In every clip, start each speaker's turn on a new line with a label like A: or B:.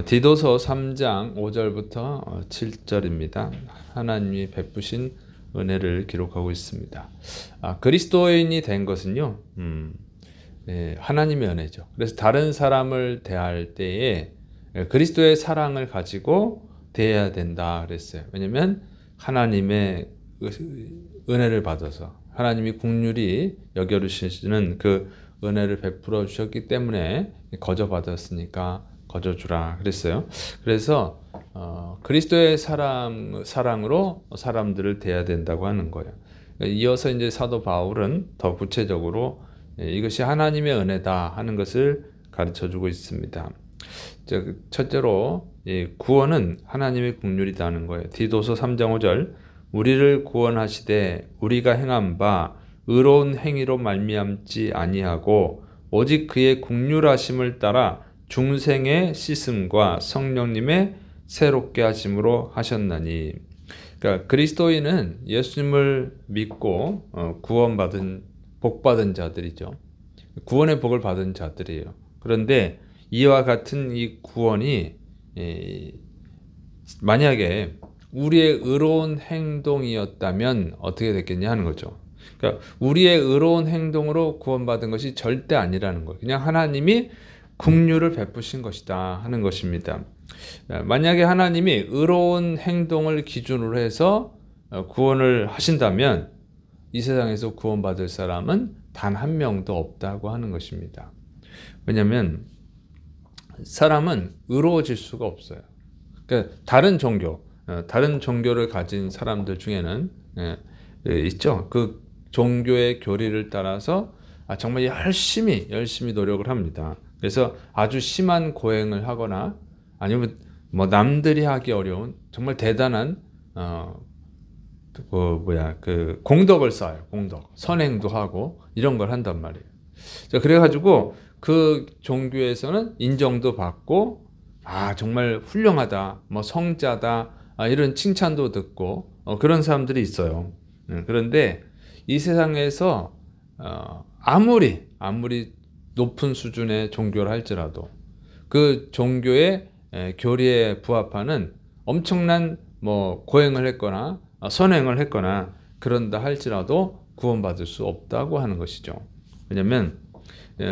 A: 디도서 3장 5절부터 7절입니다. 하나님이 베푸신 은혜를 기록하고 있습니다. 그리스도인이 된 것은요, 하나님의 은혜죠. 그래서 다른 사람을 대할 때에 그리스도의 사랑을 가지고 대해야 된다 그랬어요. 왜냐하면 하나님의 은혜를 받아서 하나님이 긍휼히 여겨주시는 그 은혜를 베풀어 주셨기 때문에 거저 받았으니까 거저 주라 그랬어요. 그래서 그리스도의 사랑으로 사람들을 대해야 된다고 하는 거예요. 이어서 이제 사도 바울은 더 구체적으로 이것이 하나님의 은혜다 하는 것을 가르쳐 주고 있습니다. 첫째로 구원은 하나님의 긍휼이다 하는 거예요. 디도서 3장 5절 우리를 구원하시되 우리가 행한 바 의로운 행위로 말미암지 아니하고 오직 그의 긍휼하심을 따라 중생의 씻음과 성령님의 새롭게 하심으로 하셨나니. 그러니까 그리스도인은 예수님을 믿고 구원받은 복받은 자들이죠. 구원의 복을 받은 자들이에요. 그런데 이와 같은 이 구원이 만약에 우리의 의로운 행동이었다면 어떻게 됐겠냐 하는 거죠. 그러니까 우리의 의로운 행동으로 구원받은 것이 절대 아니라는 거예요. 그냥 하나님이 긍휼을 베푸신 것이다 하는 것입니다. 만약에 하나님이 의로운 행동을 기준으로 해서 구원을 하신다면 이 세상에서 구원받을 사람은 단 한 명도 없다고 하는 것입니다. 왜냐하면 사람은 의로워질 수가 없어요. 그러니까 다른 종교를 가진 사람들 중에는 있죠. 그 종교의 교리를 따라서 정말 열심히 노력을 합니다. 그래서 아주 심한 고행을 하거나 아니면 뭐 남들이 하기 어려운 정말 대단한 공덕을 쌓아요. 선행도 하고 이런 걸 한단 말이에요. 그래가지고 그 종교에서는 인정도 받고 정말 훌륭하다, 뭐 성자다 이런 칭찬도 듣고 그런 사람들이 있어요. 그런데 이 세상에서 아무리 높은 수준의 종교를 할지라도 그 종교의 교리에 부합하는 엄청난 뭐 고행을 했거나 선행을 했거나 그런다 할지라도 구원받을 수 없다고 하는 것이죠. 왜냐하면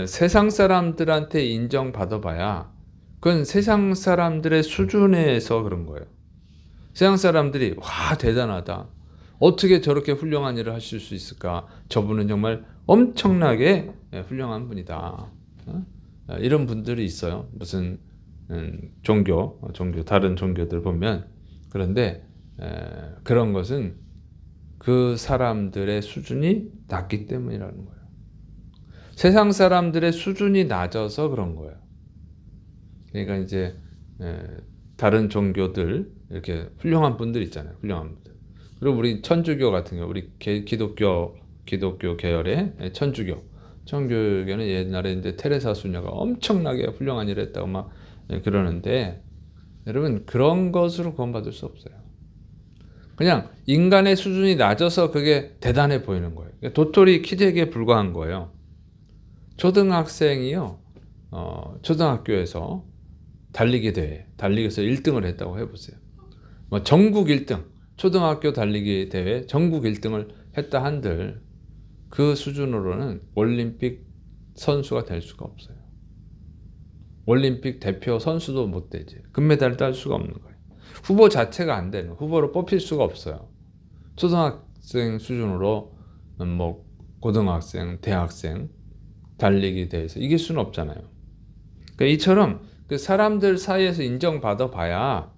A: 세상 사람들한테 인정받아봐야 그건 세상 사람들의 수준에서 그런 거예요. 세상 사람들이 와 대단하다. 어떻게 저렇게 훌륭한 일을 하실 수 있을까? 저분은 정말 엄청나게 훌륭한 분이다. 이런 분들이 있어요. 무슨 종교 다른 종교들 보면. 그런데 그런 것은 그 사람들의 수준이 낮기 때문이라는 거예요. 세상 사람들의 수준이 낮아서 그런 거예요. 그러니까 이제 다른 종교들 이렇게 훌륭한 분들 있잖아요. 훌륭한 분들. 그리고 우리 천주교 같은 경우, 우리 기독교 계열의 천주교는 옛날에 이제 테레사 수녀가 엄청나게 훌륭한 일을 했다고 막 그러는데 여러분 그런 것으로 구원받을 수 없어요. 그냥 인간의 수준이 낮아서 그게 대단해 보이는 거예요. 도토리 키재기에 불과한 거예요. 초등학생이요, 초등학교에서 달리기에서 1등을 했다고 해보세요. 뭐 전국 1등, 초등학교 달리기 대회 전국 1등을 했다 한들 그 수준으로는 올림픽 선수가 될 수가 없어요. 올림픽 대표 선수도 못 되지. 금메달을 딸 수가 없는 거예요. 후보 자체가 안 되는, 후보로 뽑힐 수가 없어요. 초등학생 수준으로 뭐 고등학생, 대학생 달리기 대회에서 이길 수는 없잖아요. 그러니까 이처럼 그 사람들 사이에서 인정받아 봐야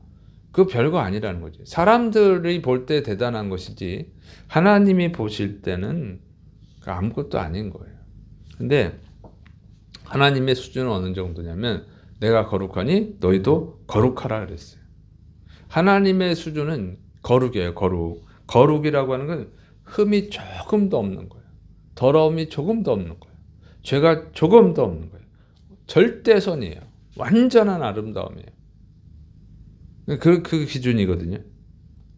A: 그 별거 아니라는 거지. 사람들이 볼 때 대단한 것이지 하나님이 보실 때는 아무것도 아닌 거예요. 근데 하나님의 수준은 어느 정도냐면 내가 거룩하니 너희도 거룩하라 그랬어요. 하나님의 수준은 거룩이에요. 거룩이라고 하는 건 흠이 조금도 없는 거예요. 더러움이 조금도 없는 거예요. 죄가 조금도 없는 거예요. 절대선이에요. 완전한 아름다움이에요. 그 기준이거든요.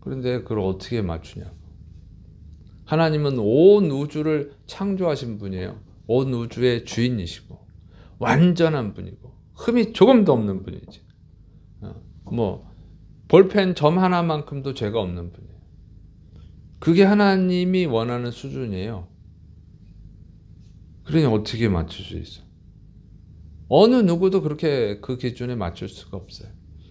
A: 그런데 그걸 어떻게 맞추냐고. 하나님은 온 우주를 창조하신 분이에요. 온 우주의 주인이시고 완전한 분이고 흠이 조금도 없는 분이지. 뭐 볼펜 점 하나만큼도 죄가 없는 분이에요. 그게 하나님이 원하는 수준이에요. 그러니 어떻게 맞출 수 있어? 어느 누구도 그렇게 그 기준에 맞출 수가 없어요.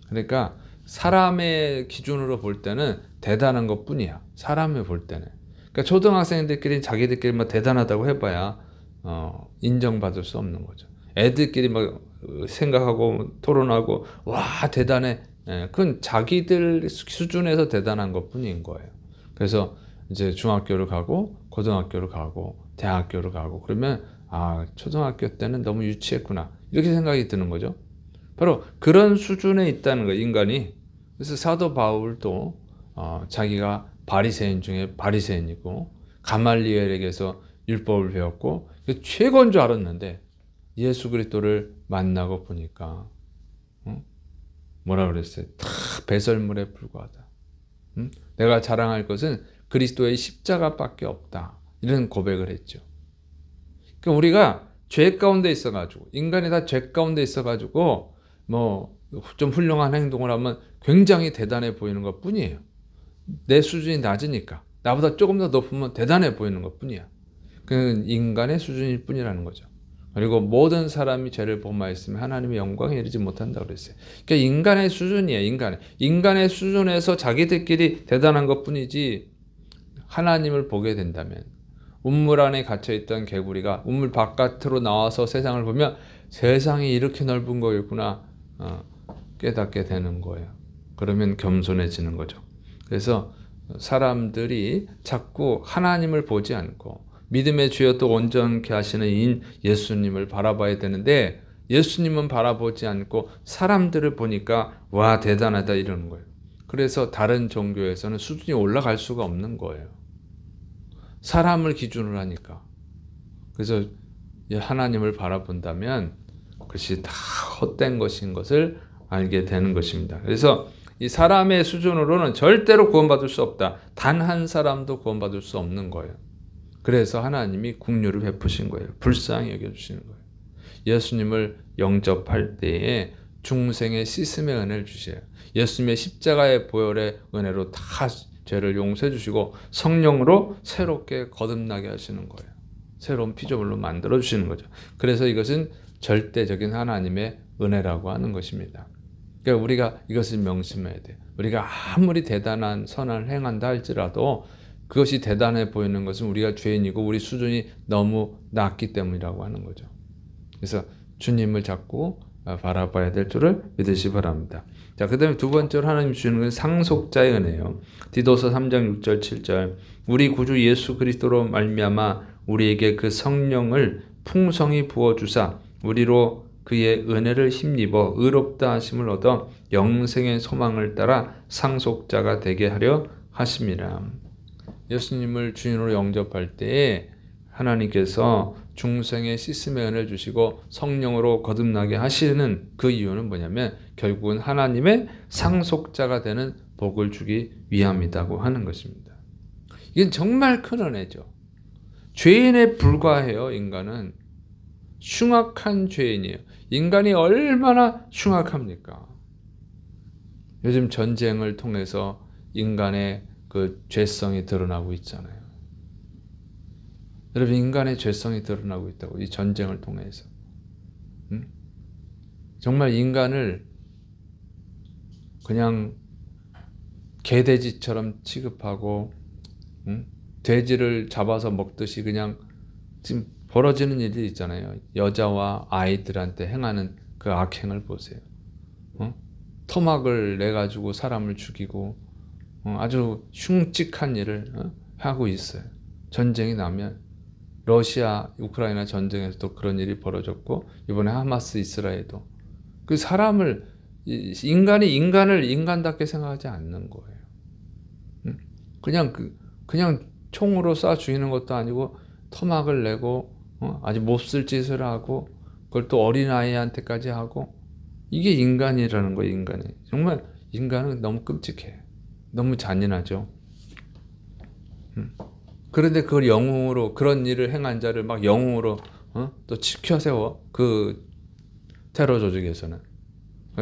A: 그러니까 사람의 기준으로 볼 때는 대단한 것뿐이야. 사람을 볼 때는. 그러니까 초등학생들끼리 자기들끼리 뭐 대단하다고 해봐야 인정받을 수 없는 거죠. 애들끼리 막 생각하고 토론하고 와 대단해. 그건 자기들 수준에서 대단한 것뿐인 거예요. 그래서 이제 중학교를 가고 고등학교를 가고 대학교를 가고 그러면 아 초등학교 때는 너무 유치했구나 이렇게 생각이 드는 거죠. 바로 그런 수준에 있다는 거예요, 인간이. 그래서 사도 바울도 자기가 바리새인 중에 바리새인이고 가말리엘에게서 율법을 배웠고 최고인 줄 알았는데 예수 그리스도를 만나고 보니까 뭐라 그랬어요? 다 배설물에 불과하다. 내가 자랑할 것은 그리스도의 십자가밖에 없다. 이런 고백을 했죠. 그러니까 우리가 죄 가운데 있어가지고 인간이 다 죄 가운데 있어가지고 뭐 좀 훌륭한 행동을 하면 굉장히 대단해 보이는 것 뿐이에요. 내 수준이 낮으니까 나보다 조금 더 높으면 대단해 보이는 것 뿐이야. 그건 인간의 수준일 뿐이라는 거죠. 그리고 모든 사람이 죄를 범하였으면 하나님의 영광에 이르지 못한다고 그랬어요. 그러니까 인간의 수준이에요. 인간의 수준에서 자기들끼리 대단한 것 뿐이지 하나님을 보게 된다면 우물 안에 갇혀있던 개구리가 우물 바깥으로 나와서 세상을 보면 세상이 이렇게 넓은 거였구나 깨닫게 되는 거예요. 그러면 겸손해지는 거죠. 그래서 사람들이 자꾸 하나님을 보지 않고 믿음의 주여 또 온전케 하시는 인 예수님을 바라봐야 되는데 예수님은 바라보지 않고 사람들을 보니까 와 대단하다 이러는 거예요. 그래서 다른 종교에서는 수준이 올라갈 수가 없는 거예요. 사람을 기준으로 하니까. 그래서 하나님을 바라본다면 그것이 다 헛된 것인 것을 알게 되는 것입니다. 그래서 이 사람의 수준으로는 절대로 구원받을 수 없다. 단 한 사람도 구원받을 수 없는 거예요. 그래서 하나님이 긍휼을 베푸신 거예요. 불쌍히 여겨주시는 거예요. 예수님을 영접할 때에 중생의 씻음의 은혜를 주셔요. 예수님의 십자가의 보혈의 은혜로 다 죄를 용서해 주시고 성령으로 새롭게 거듭나게 하시는 거예요. 새로운 피조물로 만들어 주시는 거죠. 그래서 이것은 절대적인 하나님의 은혜라고 하는 것입니다. 그러니까 우리가 이것을 명심해야 돼요. 우리가 아무리 대단한 선을 행한다 할지라도 그것이 대단해 보이는 것은 우리가 죄인이고 우리 수준이 너무 낮기 때문이라고 하는 거죠. 그래서 주님을 자꾸 바라봐야 될 줄을 믿으시 바랍니다. 자, 그 다음에 두 번째로 하나님 주시는 건 상속자의 은혜예요. 디도서 3장 6절 7절 우리 구주 예수 그리스도로 말미암아 우리에게 그 성령을 풍성히 부어주사 우리로 그의 은혜를 힘입어 의롭다 하심을 얻어 영생의 소망을 따라 상속자가 되게 하려 하심이라. 예수님을 주인으로 영접할 때에 하나님께서 중생의 씻음의 은혜를 주시고 성령으로 거듭나게 하시는 그 이유는 뭐냐면 결국은 하나님의 상속자가 되는 복을 주기 위함이라고 하는 것입니다. 이건 정말 큰 은혜죠. 죄인에 불과해요. 인간은 흉악한 죄인이에요. 인간이 얼마나 흉악합니까? 요즘 전쟁을 통해서 인간의 그 죄성이 드러나고 있잖아요. 여러분 인간의 죄성이 드러나고 있다고 이 전쟁을 통해서 정말 인간을 그냥 개돼지처럼 취급하고 돼지를 잡아서 먹듯이 그냥 지금 벌어지는 일이 있잖아요. 여자와 아이들한테 행하는 그 악행을 보세요. 토막을 내가지고 사람을 죽이고 아주 흉측한 일을 하고 있어요. 전쟁이 나면 러시아, 우크라이나 전쟁에서도 그런 일이 벌어졌고 이번에 하마스, 이스라엘도 그 사람을 인간이 인간을 인간답게 생각하지 않는 거예요. 그냥 총으로 쏴 죽이는 것도 아니고 토막을 내고 아주 몹쓸 짓을 하고 그걸 또 어린아이한테까지 하고 이게 인간이라는 거예요. 인간이 정말 인간은 너무 끔찍해. 너무 잔인하죠. 그런데 그걸 영웅으로 그런 일을 행한 자를 막 영웅으로 또 치켜 세워 그 테러 조직에서는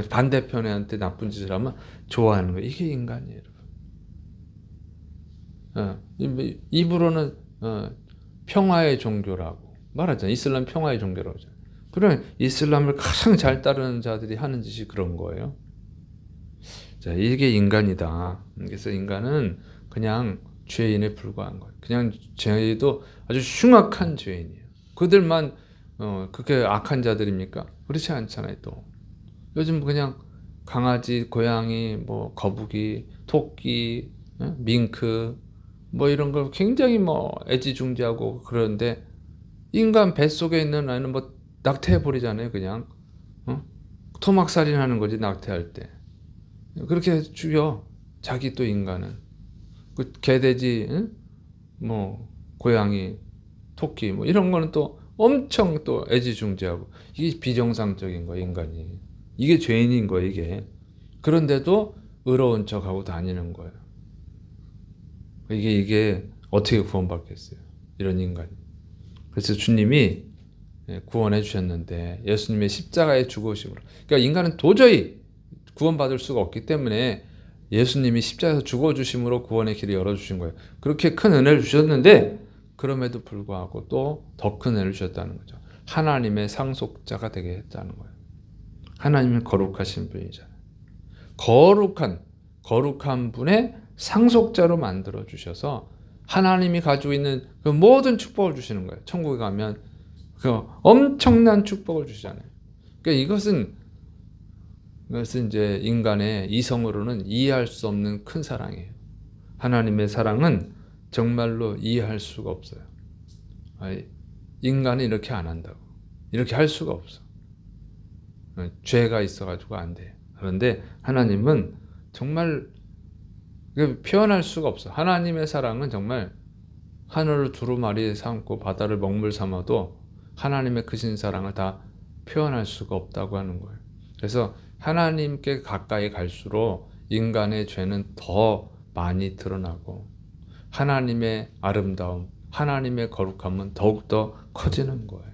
A: 반대편한테 나쁜 짓을 하면 좋아하는 거예요. 이게 인간이에요, 여러분. 입으로는 평화의 종교라고 말하잖아요. 이슬람 평화의 종교라고 하잖아요. 그러면 이슬람을 가장 잘 따르는 자들이 하는 짓이 그런 거예요. 자, 이게 인간이다. 그래서 인간은 그냥 죄인에 불과한 거예요. 그냥 죄도 아주 흉악한 죄인이에요. 그들만 그렇게 악한 자들입니까? 그렇지 않잖아요. 또 요즘 그냥 강아지, 고양이, 뭐 거북이, 토끼, 밍크 뭐 이런 걸 굉장히 뭐 애지중지하고 그러는데 인간 뱃속에 있는 아이는 뭐 낙태해 버리잖아요. 그냥 토막살인하는 거지, 낙태할 때. 그렇게 죽여. 자기 또 인간은 그 개돼지, 뭐 고양이, 토끼 뭐 이런 거는 또 엄청 또 애지중지하고. 이게 비정상적인 거예요, 인간이. 이게 죄인인 거예요, 이게. 그런데도 의로운 척하고 다니는 거예요. 이게 어떻게 구원받겠어요, 이런 인간이. 그래서 주님이 구원해 주셨는데, 예수님의 십자가의 죽으심으로, 그러니까 인간은 도저히 구원받을 수가 없기 때문에 예수님이 십자가에서 죽어주심으로 구원의 길을 열어주신 거예요. 그렇게 큰 은혜를 주셨는데 그럼에도 불구하고 또 더 큰 은혜를 주셨다는 거죠. 하나님의 상속자가 되게 했다는 거예요. 하나님은 거룩하신 분이잖아요. 거룩한 분의 상속자로 만들어 주셔서 하나님이 가지고 있는 그 모든 축복을 주시는 거예요. 천국에 가면 그 엄청난 축복을 주시잖아요. 그러니까 이것은 이제 인간의 이성으로는 이해할 수 없는 큰 사랑이에요. 하나님의 사랑은 정말로 이해할 수가 없어요. 인간은 이렇게 안 한다고. 이렇게 할 수가 없어. 죄가 있어가지고 안 돼. 그런데 하나님은 정말 표현할 수가 없어. 하나님의 사랑은 정말 하늘을 두루마리 삼고 바다를 먹물 삼아도 하나님의 크신 사랑을 다 표현할 수가 없다고 하는 거예요. 그래서 하나님께 가까이 갈수록 인간의 죄는 더 많이 드러나고 하나님의 아름다움, 하나님의 거룩함은 더욱더 커지는 거예요.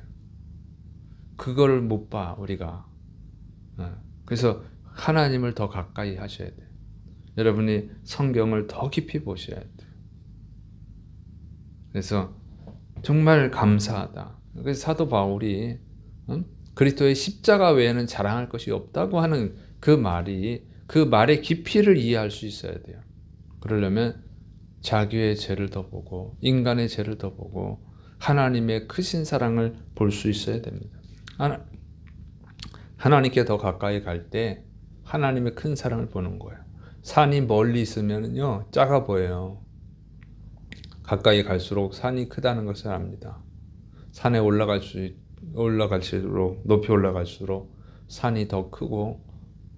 A: 그걸 못 봐, 우리가. 그래서 하나님을 더 가까이 하셔야 돼요. 여러분이 성경을 더 깊이 보셔야 돼요. 그래서 정말 감사하다. 그래서 사도 바울이 그리스도의 십자가 외에는 자랑할 것이 없다고 하는 그 말의 깊이를 이해할 수 있어야 돼요. 그러려면 자기의 죄를 더 보고 인간의 죄를 더 보고 하나님의 크신 사랑을 볼 수 있어야 됩니다. 하나님께 더 가까이 갈 때 하나님의 큰 사랑을 보는 거예요. 산이 멀리 있으면요 작아 보여요. 가까이 갈수록 산이 크다는 것을 압니다. 산에 올라갈수록 높이 올라갈수록 산이 더 크고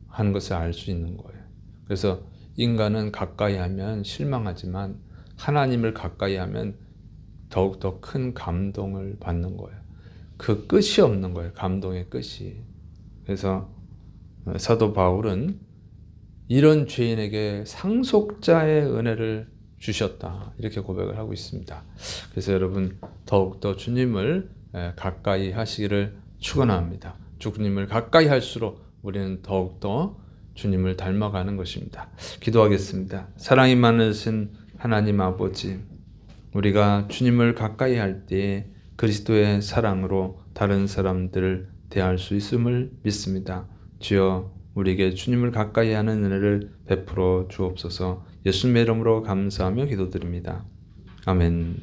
A: 하는 것을 알 수 있는 거예요. 그래서 인간은 가까이 하면 실망하지만 하나님을 가까이 하면 더욱더 큰 감동을 받는 거예요. 그 끝이 없는 거예요. 감동의 끝이. 그래서 사도 바울은 이런 죄인에게 상속자의 은혜를 주셨다, 이렇게 고백을 하고 있습니다. 그래서 여러분 더욱더 주님을 가까이 하시기를 축원합니다. 주님을 가까이 할수록 우리는 더욱더 주님을 닮아가는 것입니다. 기도하겠습니다. 사랑이 많으신 하나님 아버지, 우리가 주님을 가까이 할 때 그리스도의 사랑으로 다른 사람들을 대할 수 있음을 믿습니다. 주여, 우리에게 주님을 가까이 하는 은혜를 베풀어 주옵소서. 예수님의 이름으로 감사하며 기도드립니다. 아멘.